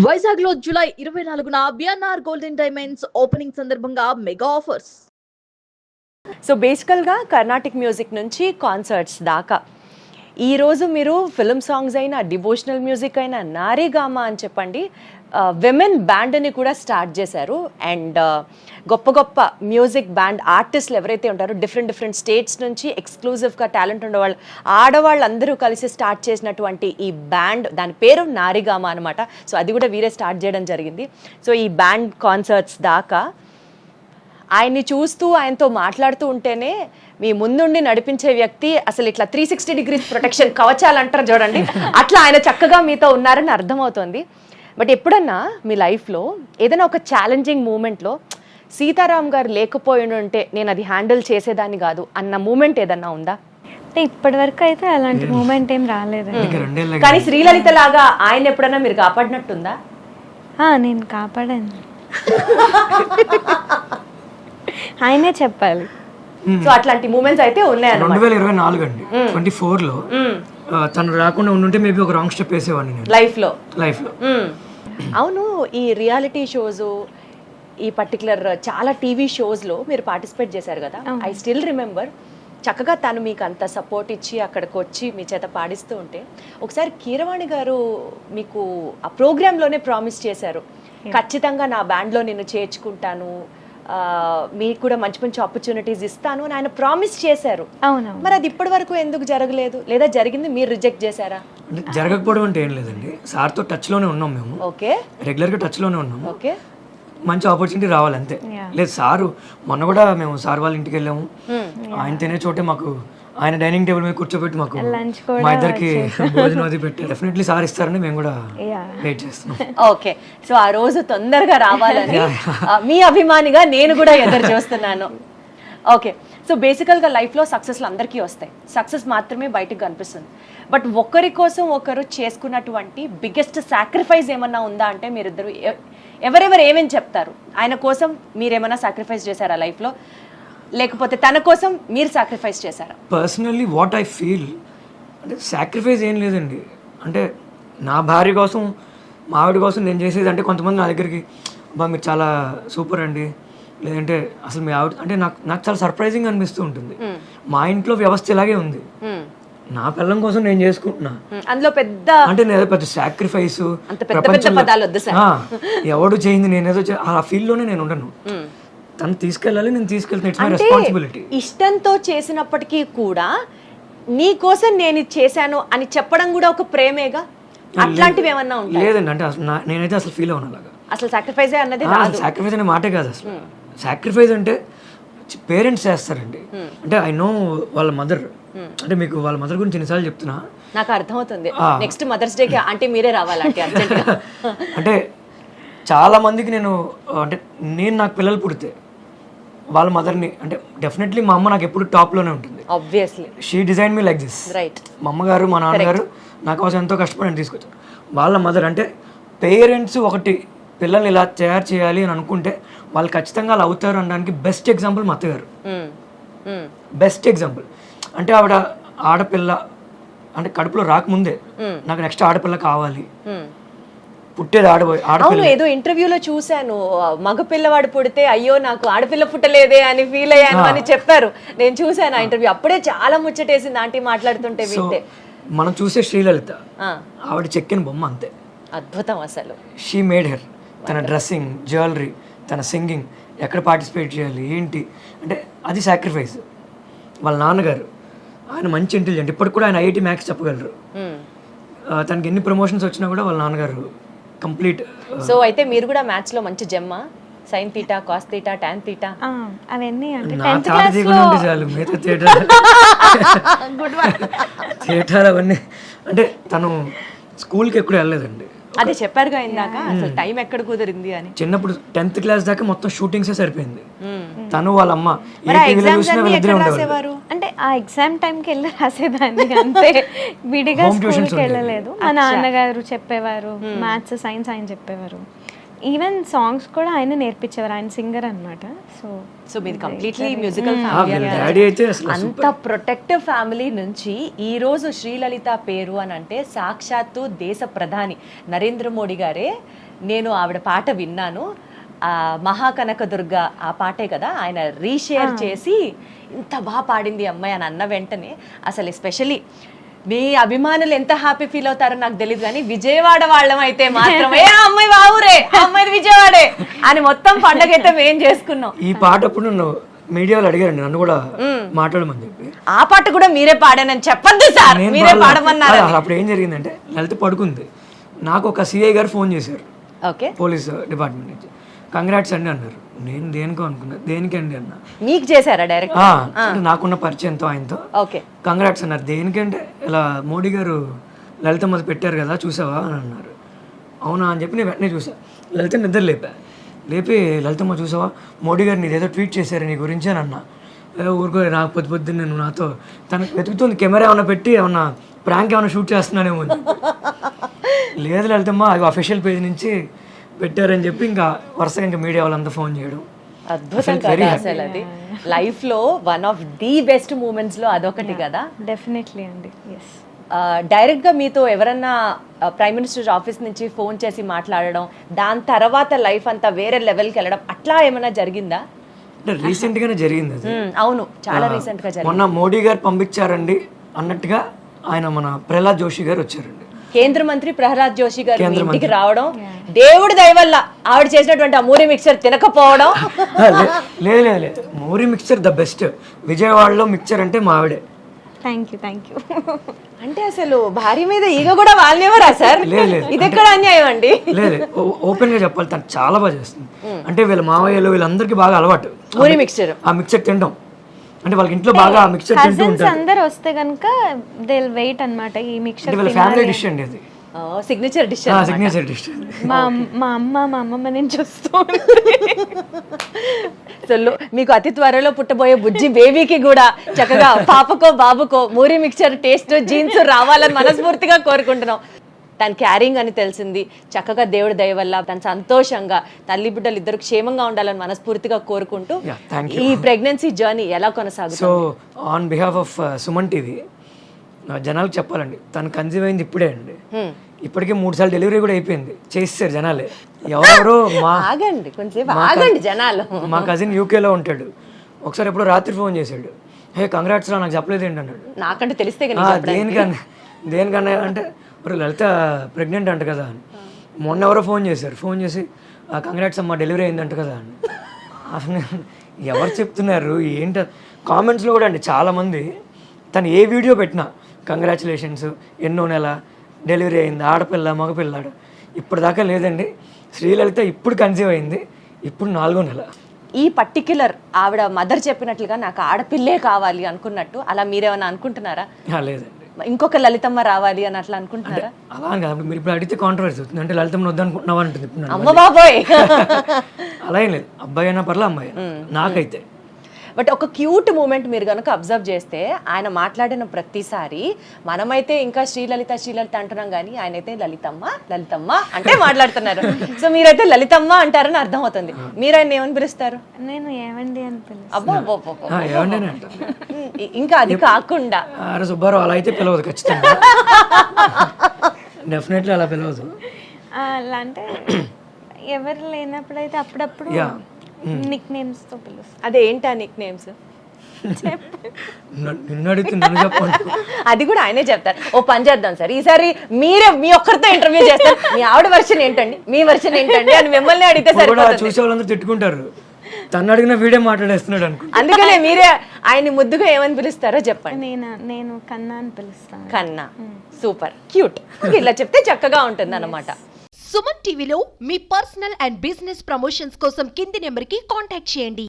వైజాగ్ లో జూలై 24న BNR golden diamonds opening సందర్భంగా మెగా ఆఫర్స్. సో బేసికల్గా కర్ణాటిక్ మ్యూజిక్ నుంచి కాన్సర్ట్స్ దాకా ఈరోజు మీరు ఫిల్మ్ సాంగ్స్ అయినా డివోషనల్ మ్యూజిక్ అయినా నారీగామా అని చెప్పండి విమెన్ బ్యాండ్ని కూడా స్టార్ట్ చేశారు. అండ్ గొప్ప గొప్ప మ్యూజిక్ బ్యాండ్ ఆర్టిస్టులు ఎవరైతే ఉంటారో డిఫరెంట్ స్టేట్స్ నుంచి ఎక్స్క్లూజివ్గా టాలెంట్ ఉండేవాళ్ళు ఆడవాళ్ళందరూ కలిసి స్టార్ట్ చేసినటువంటి ఈ బ్యాండ్, దాని పేరు నారీగామా అనమాట. సో అది కూడా వీరే స్టార్ట్ చేయడం జరిగింది. సో ఈ బ్యాండ్ కాన్సర్ట్స్ దాకా ఆయన్ని చూస్తూ ఆయనతో మాట్లాడుతూ ఉంటేనే మీ ముందుండి నడిపించే వ్యక్తి అసలు ఇట్లా 360 డిగ్రీస్ ప్రొటెక్షన్ కవచాలు అంటారు చూడండి, అట్లా ఆయన చక్కగా మీతో ఉన్నారని అర్థమవుతుంది. బట్ ఎప్పుడన్నా మీ లైఫ్లో ఏదైనా ఒక ఛాలెంజింగ్ మూమెంట్లో సీతారాం గారు లేకపోయి ఉంటే నేను అది హ్యాండిల్ చేసేదాన్ని కాదు అన్న మూమెంట్ ఏదన్నా ఉందా? అంటే ఇప్పటి వరకు అయితే అలాంటి మూమెంట్ ఏం రాలేదు. కానీ శ్రీలలిత లాగా ఆయన ఎప్పుడన్నా మీరు కాపాడినట్టుందా? నేను కాపాడాను. ఆయనే చెప్పాలి. సో అట్లాంటి మూమెంట్స్ అయితే ఉన్నాయన్నమాట. 2024 అండి 24లో తను రాకుండా ఉండుంటే మేబీ ఒక రాంగ్ స్టెప్ వేసేవాడిని నేను లైఫ్ లో. అవును, ఈ రియాలిటీ షోస్, ఈ పర్టికులర్ చాలా టీవీ షోస్లో మీరు పార్టిసిపేట్ చేశారు కదా. ఐ స్టిల్ రిమెంబర్ చక్కగా తను మీకు అంత సపోర్ట్ ఇచ్చి అక్కడికి వచ్చి మీ చేత పాడిస్తూ ఉంటే ఒకసారి కీరవాణి గారు మీకు ఆ ప్రోగ్రాంలోనే ప్రామిస్ చేశారు, ఖచ్చితంగా నా బ్యాండ్లో నిన్ను చేర్చుకుంటాను, మీకు కూడా మంచి మంచి ఆపర్చునిటీస్ ఇస్తాను అని ఆయన ప్రామిస్ చేశారు. అవును, మరి అది ఇప్పటి వరకు ఎందుకు జరగలేదు, లేదా జరిగింది మీరు రిజెక్ట్ చేశారా? అంటే జరగకపోవడం అంటే ఏం లేదండి, సార్తో టచ్లోనే ఉన్నాం మేము. ఓకే, రెగ్యులర్గా టచ్లోనే ఉన్నాము. ఓకే, మంచి ఆపర్చునిటీ రావాలి అంతే. లేదు సారు మొన్న కూడా మేము సార్ వాళ్ళ ఇంటికి వెళ్ళాము, ఆయన తినే చోటే మాకు ఆయన డైనింగ్ టేబుల్ మీద కూర్చోబెట్టి మాకు మా ఇద్దరికి భోజనం అది పెట్టి డెఫినెట్లీ సార్ ఇస్తారని మేము కూడా వెయిట్ చేస్తున్నాం. ఓకే, సో ఆ రోజు తొందరగా రావాలని మీ అభిమానిగా నేను కూడా ఎదురు చూస్తున్నాను. ఓకే, సో బేసికల్గా లైఫ్లో సక్సెస్లు అందరికీ వస్తాయి, సక్సెస్ మాత్రమే బయటకు కనిపిస్తుంది. బట్ ఒకరి కోసం ఒకరు చేసుకున్నటువంటి బిగ్గెస్ట్ సాక్రిఫైస్ ఏమన్నా ఉందా అంటే మీరిద్దరు ఎవరెవరు ఏమేమి చెప్తారు? ఆయన కోసం మీరేమన్నా సాక్రిఫైస్ చేశారా లైఫ్లో, లేకపోతే తన కోసం మీరు సాక్రిఫైస్ చేశారా? పర్సనల్లీ వాట్ ఐ ఫీల్ అంటే సాక్రిఫైస్ ఏం లేదండి. అంటే నా భార్య కోసం, మా ఆవిడ కోసం నేను చేసేది అంటే కొంతమంది నా దగ్గరికి బా మీరు చాలా సూపర్ అండి, లేదంటే అసలు మీ ఆవిడ అంటే నాకు చాలా సర్ప్రైజింగ్ అనిపిస్తూ ఉంటుంది. మా ఇంట్లో వ్యవస్థ ఇలాగే ఉంది, నా పిల్లం కోసం నేను చేసుకుంటున్నా, అందులో పెద్ద అంటే నేను పెద్ద సాక్రిఫైస్ ఎవడు చేయింది నేనేదో ఆ ఫీల్ లోనే నేను ఉండను. తను తీసుకెళ్ళాలి, నేను తీసుకెళ్తాను, ఇట్స్ మై రెస్పాన్సిబిలిటీ. ఇష్టంతో చేసినప్పటికీ కూడా నీ కోసం నేను ఇది చేశాను అని చెప్పడం కూడా ఒక ప్రేమేగా. అట్లాంటివి ఏమన్నా ఉంటాయి? లేదండి, అంటే అసలు నేనైతే అసలు ఫీల్ అవ్వను అలాగా. అసలు సాక్రిఫైస్ అన్నది సాక్రిఫైస్ అనే మాటే కాదు అసలు. సాక్రిఫైస్ అంటే పేరెంట్స్ చేస్తారండి. అంటే ఐ నో వాళ్ళ మదర్, అంటే మీకు వాళ్ళ మదర్ గురించి ఎన్నిసార్లు చెప్తున్నా నాకు అర్థమవుతుంది. నెక్స్ట్ మదర్స్ డేకి అంటే మీరే రావాలంటే అంటే చాలా మందికి అంటే నేను నాకు పిల్లలు పుడితే వాళ్ళ మదర్ని, అంటే డెఫినెట్లీ మా అమ్మ నాకు ఎప్పుడు టాప్లోనే ఉంటుంది. Obviously she design me like this. Right, మా అమ్మగారు మా నాన్నగారు నా కోసం ఎంతో కష్టపడి తీసుకొచ్చారు. వాళ్ళ మదర్ అంటే పేరెంట్స్ ఒకటి పిల్లల్ని ఇలా తయారు చేయాలి అని అనుకుంటే వాళ్ళు ఖచ్చితంగా అలా అవుతారు అనడానికి బెస్ట్ ఎగ్జాంపుల్ మా అత్తగారు. Best example. అంటే ఆవిడ ఆడపిల్ల అంటే కడుపులో రాకముందే నాకు నెక్స్ట్ ఆడపిల్ల కావాలి, పుట్టేది అవును, ఏదో ఇంటర్వ్యూలో చూశాను, మగ పిల్లవాడు పుడితే అయ్యో నాకు ఆడపిల్ల పుట్టలేదే అని ఫీల్ అయ్యాను అని చెప్పారు. నేను చూశాను ఆ ఇంటర్వ్యూ, అప్పుడే చాలా ముచ్చటేసింది ఆంటీ మాట్లాడుతుంటే వింటే. మనం చూసే శ్రీలలిత ఆవిడ చెక్కిన బొమ్మ అంతే, అద్భుతం అసలు. షీ మేడ్ హెర్, తన డ్రెస్సింగ్, జ్యువెలరీ, తన సింగింగ్, ఎక్కడ పార్టిసిపేట్ చేయాలి ఏంటి అంటే అది సాక్రిఫైస్. వాళ్ళ నాన్నగారు ఆయన మంచి ఇంటెలిజెంట్, ఇప్పటికి కూడా ఆయన ఐఐటి మ్యాథ్స్ చెప్పగలరు. తనకి ఎన్ని ప్రమోషన్స్ వచ్చినా కూడా వాళ్ళ నాన్నగారు కంప్లీట్. సో అయితే మీరు కూడా మ్యాథ్స్ లో మంచి జమ్మా, sine theta, cos theta, tan theta అవన్నీ అంటే నా తాట తీయకుండా ఉంటే చాలు, మిగతా థియేటర్ అవన్నీ. అంటే తను స్కూల్కి ఎప్పుడు వెళ్ళలేదండి. అదే చెప్పారుగా ఇందాక, అసలు టైం ఎక్కడ కుదిరింది అని. చిన్నప్పుడు 10th క్లాస్ దాకా మొత్తం షూటింగ్సే సరిపోయింది. తను వాళ్ళ అమ్మ అంటే ఆ ఎగ్జామ్ టైంకి వెళ్ళి రాసేదాన్ని అంతే, విడిగా స్కూల్కి వెళ్ళలేదు. మా నాన్నగారు చెప్పేవారు, మ్యాథ్స్ సైన్స్ ఆయన చెప్పేవారు. ఈవెన్ సాంగ్స్ కూడా ఆయన నేర్పించేవారు, ఆయన సింగర్ అనమాట. సో మీది కంప్లీట్లీ మ్యూజికల్ ఫ్యామిలీ. అంత ప్రొటెక్టివ్ ఫ్యామిలీ నుంచి ఈ రోజు శ్రీలలిత పేరు అని అంటే సాక్షాత్తు దేశ ప్రధాని నరేంద్ర మోడీ గారే నేను ఆవిడ పాట విన్నాను, మహాకనకదుర్గ ఆ పాటే కదా ఆయన రీషేర్ చేసి ఇంత బాగా పాడింది అమ్మాయి అని అన్న వెంటనే అసలు ఎస్పెషలీ మీ అభిమానులు ఎంత హ్యాపీ ఫీల్ అవుతారో నాకు తెలియదు, కానీ విజయవాడ వాళ్ళం అయితే మాత్రమే ఆ అమ్మాయి బావురే, ఆ అమ్మాయి విజయవాడే అని మొత్తం పండగ అయితే మేం చేసుకున్నాం. ఈ పాట అప్పుడు మీడియాలో అడిగారండి నన్ను కూడా మాట్లాడమని చెప్పి. ఆ పాట కూడా మీరే పాడానని చెప్పండి సార్, మీరే పాడమన్నారు. అప్పుడు ఏం జరిగిందంటే లలిత పడుకుంది, నాకు ఒక సిఐ గారు ఫోన్ చేశారు ఓకే పోలీస్ డిపార్ట్మెంట్ నుంచి, కంగ్రాట్స్ అండి అన్నారు. నేను దేనికో అనుకున్నా, దేనికండి అన్న. మీకు చేశారా డైరెక్ట్? అంటే నాకున్న పరిచయంతో ఆయనతో ఓకే కంగ్రాట్స్ అన్నారు. దేనికంటే ఇలా మోడీ గారు లలితమ్మది పెట్టారు కదా చూసావా అని అన్నారు. అవునా అని చెప్పి నేను వెంటనే చూసా. లలిత నిద్ర లేపి లలితమ్మ చూసావా మోడీ గారు నీదేదో ట్వీట్ చేశారు నీ గురించి అని అన్నా. ఊరుకో నాకు పొద్దున్న నేను నాతో తనకు వెతుకుతుంది, కెమెరా ఏమన్నా పెట్టి ఏమన్నా ప్రాంక్ ఏమన్నా షూట్ చేస్తున్నానేమో. లేదు లలితమ్మ అవి అఫీషియల్ పేజ్ నుంచి పెట్టారని చెప్పి ఇంకా వరుసగా ఇంకా మీడియా వాళ్ళంతా ఫోన్ చేయడం. అద్భుతం కదా అసలు, అది లైఫ్ లో one of the best moments లో అదొకటి కదా. డెఫినెట్లీ అండి. ఎస్, డైరెక్ట్ గా మీతో ఎవరన్నా ప్రైమ్ మినిస్టర్ ఆఫీస్ నుంచి ఫోన్ చేసి మాట్లాడడం, దాని తర్వాత లైఫ్ అంతా వేరే లెవెల్కి వెళ్ళడం అట్లా ఏమైనా జరిగిందా? అంటే రీసెంట్ గానే జరిగింది అది. అవును, చాలా రీసెంట్ గా జరిగింది. మొన్న మోడీ గారు పంపించారండి అన్నట్టుగా ఆయన మన ప్రహ్లాద్ జోషి గారు వచ్చారండి, కేంద్ర మంత్రి ప్రహ్లాద్ జోషి గారు మీ ఇంటికి రావడం, దేవుడి దయ వల్ల ఆవిడ చేసినటువంటి ఆ మూరి మిక్చర్ తినకపోవడం. లేదు మోరీ మిక్చర్ ద బెస్ట్. విజయవాడలో మిక్చర్ అంటే మా ఆవిడే. Thank you. అంటే అసలు భార్య మీద ఈగ కూడా వాళ్ళేవరా సార్? ఇది ఎక్కడ అన్యాయం అండి? లేదు ఓపెన్ గా చెప్పాలి, తను చాలా బాగా చేస్తుంది. అంటే వీళ్ళ మావయ్యలు వీళ్ళందరికీ బాగా అలవాటు మూరి మిక్చర్, ఆ మిక్చర్ తినడం. అంటే వాళ్ళకి ఇంట్లో బాగా ఆ మిక్చర్ తింటూ ఉంటారు. అందరూ వస్తే గనుక దే విల్ వెయిట్ అన్నమాట ఈ మిక్చర్. అంటే వీళ్ళ ఫ్యామిలీ డిష్ అండి అది, సిగ్నేచర్ డిష్. Signature dish. మా అమ్మమ్మ నేను చూస్తూ అసలు మీకు అతి త్వరలో పుట్టబోయే బుజ్జి బేబీకి కూడా చక్కగా పాపకో బాబుకో మూరి మిక్చర్ టేస్ట్ జీన్స్ రావాలని మనస్ఫూర్తిగా కోరుకుంటున్నాం. తన క్యారింగ్ అని తెలిసింది, చక్కగా దేవుడి దయ వల్ల తను సంతోషంగా తల్లి బిడ్డలు ఇద్దరు క్షేమంగా ఉండాలని మనస్ఫూర్తిగా కోరుకుంటూ ఈ ప్రెగ్నెన్సీ జర్నీ ఎలా కొనసాగుతుంది? So on behalf of Suman TV జనాలకు చెప్పాలండి, తను కన్సీవ్ అయింది ఇప్పుడే అండి. ఇప్పటికే 3 సార్లు డెలివరీ కూడా అయిపోయింది, చేస్తారు జనాలే. ఎవరెవరో ఆగండి కొంచెం ఆగండి జనాలు. మా కజిన్ యూకేలో ఉంటాడు, ఒకసారి ఎప్పుడో రాత్రి ఫోన్ చేశాడు, హే కంగ్రాట్స్ రా నాకు చెప్పలేదు ఏంటి అన్నాడు. నాకంటే తెలిస్తే దేనికన్నా అంటే లలిత ప్రెగ్నెంట్ అంట కదా అని. మొన్న ఎవరో ఫోన్ చేశారు, ఫోన్ చేసి కంగ్రాట్స్ అమ్మా డెలివరీ అయిందంట కదా అని. అసలు ఎవరు చెప్తున్నారు ఏంటి? కామెంట్స్లో కూడా అండి చాలామంది తను ఏ వీడియో పెట్టినా కంగ్రాచులేషన్స్, ఎన్నో నెల, డెలివరీ అయింది, ఆడపిల్ల మగపిల్లాడు. ఇప్పుడు దాకా లేదండి, శ్రీలలిత ఇప్పుడు కన్సీవ్ అయింది, ఇప్పుడు 4వ నెల. ఈ పర్టిక్యులర్ ఆవిడ మదర్ చెప్పినట్లుగా నాకు ఆడపిల్లే కావాలి అనుకున్నట్టు అలా మీరేమన్నా అనుకుంటున్నారా? లేదండి, ఇంకొక లలితమ్మ రావాలి అని అట్లా అనుకుంటున్నారా? అలా అని కాదు, మీరు ఇప్పుడు అడిగితే కాంట్రవర్సీ అవుతుంది, అంటే లలితమ్మని వద్దనుకుంటున్నావా అంటుంది ఇప్పుడు. అమ్మ బాబోయ్ అలా ఏం లేదు, అబ్బాయి అయినా పర్లే అమ్మాయి నాకైతే. బట్ ఒక క్యూట్ మూమెంట్ మీరు కనుక అబ్జర్వ్ చేస్తే, ఆయన మాట్లాడిన ప్రతిసారి మనమైతే ఇంకా శ్రీలలిత అంటున్నాం కానీ ఆయన అయితే లలితమ్మ అంటే మాట్లాడుతున్నారు. సో మీరైతే లలితమ్మ అంటారని అర్థం అవుతుంది. మీరు ఆయన ఏమని పిలుస్తారు? నేను ఏమండి అని పిలుస్తాను. అబ్బో ఏమండి అంటారు. ఇంకా అది కాకుండా అరే సుబ్బారావు అలా అయితే పిలవదు, ఖచ్చితంగా డెఫినెట్లీ అలా పిలవదు. అలా అంటే ఎవరు లేనప్పుడైతే అప్పుడప్పుడు నిక్ నేమ్స్ తో పిలుస్తాను. అదే ఏంటా నిక్ నేమ్స్? నిన్ను అడిగితే నన్ను చెప్పండి. అది కూడా ఆయనే చెప్తారు. ఓ పని చేద్దాం సార్, ఈసారి మీరే మీ ఒక్కరితో ఇంటర్వ్యూ చేస్తారు, మీ ఆవిడ వర్షన్ ఏంటండి, మీ వర్షన్ ఏంటండి అని మిమ్మల్ని అడిగితే సరిపోతుంది. చూసే వాళ్ళందరూ తిట్టుకుంటారు, తను అడిగిన వీడియో మాట్లాడేస్తున్నాడు అనుకో. అందుకనే మీరే ఆయన్ని ముద్దుగా ఏమని పిలుస్తారో చెప్పండి. నేను కన్నా అని పిలుస్తాను. కన్నా, సూపర్ క్యూట్. ఇలా చెప్తే చక్కగా ఉంటుంది అన్నమాట. సుమన్ టీవీలో మీ పర్సనల్ అండ్ బిజినెస్ ప్రమోషన్స్ కోసం కింది నెంబర్కి కాంటాక్ట్ చేయండి.